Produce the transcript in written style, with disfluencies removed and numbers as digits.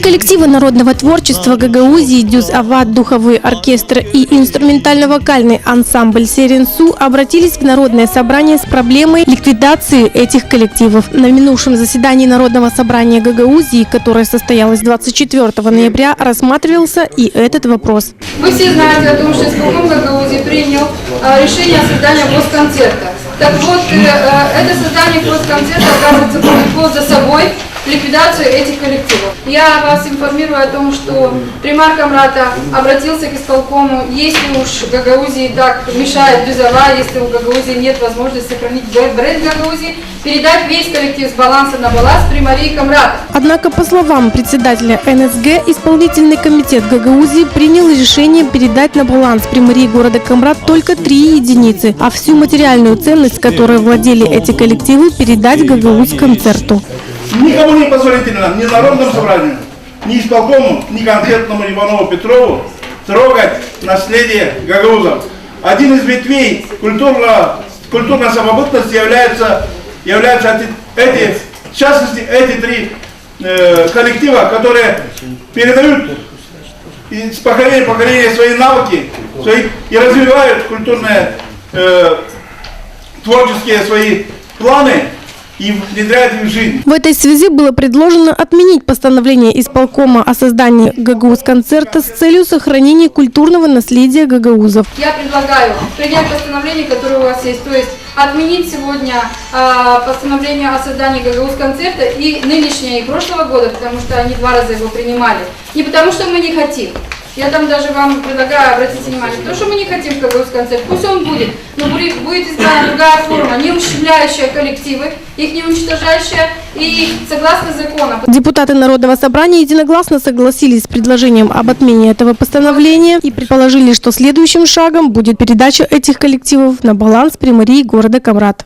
Коллективы народного творчества Гагаузии, Дюз-Ават, духовой оркестр и инструментально-вокальный ансамбль Серенсу обратились в народное собрание с проблемой ликвидации этих коллективов. На минувшем заседании Народного собрания Гагаузии, которое состоялось 24 ноября, рассматривался и этот вопрос. Вы все знаете о том, что исполком Гагаузии принял решение о создании госконцерта. Так вот, это создание госконцерта, оказывается, повлекло за собой ликвидацию этих коллективов. Я вас информирую о том, что примар Камрата обратился к исполкому, если уж Гагаузии так мешает Дюз-Ават, если у Гагаузии нет возможности сохранить бренд Гагаузии, передать весь коллектив с баланса на баланс примарии Камрата. Однако, по словам председателя НСГ, исполнительный комитет Гагаузии принял решение передать на баланс примарии города Камрат только 3 единицы, а всю материальную ценность, которой владели эти коллективы, передать Гагаузконцерту. Никому не позволительно, ни Народному собранию, ни исполкому, ни конкретному Иванову-Петрову трогать наследие гагаузов. Один из ветвей культурной самобытности являются эти, в частности, эти 3 коллектива, которые передают из поколения в поколение свои навыки и развивают культурные, творческие свои планы и внедряют их в жизнь. В этой связи было предложено отменить постановление исполкома о создании Гагаузконцерта с целью сохранения культурного наследия гагаузов. Я предлагаю принять постановление, которое у вас есть, то есть отменить сегодня постановление о создании Гагаузконцерта и нынешнее, и прошлого года, потому что они 2 раза его принимали. Не потому что мы не хотим. Я там даже вам предлагаю обратить внимание, потому что мы не хотим Гагаузконцерт, пусть он будет, но будет избрана другая форма, не ущемляющая коллективы, их не уничтожающая и согласно закону. Депутаты Народного собрания единогласно согласились с предложением об отмене этого постановления и предположили, что следующим шагом будет передача этих коллективов на баланс примарии города Камрат.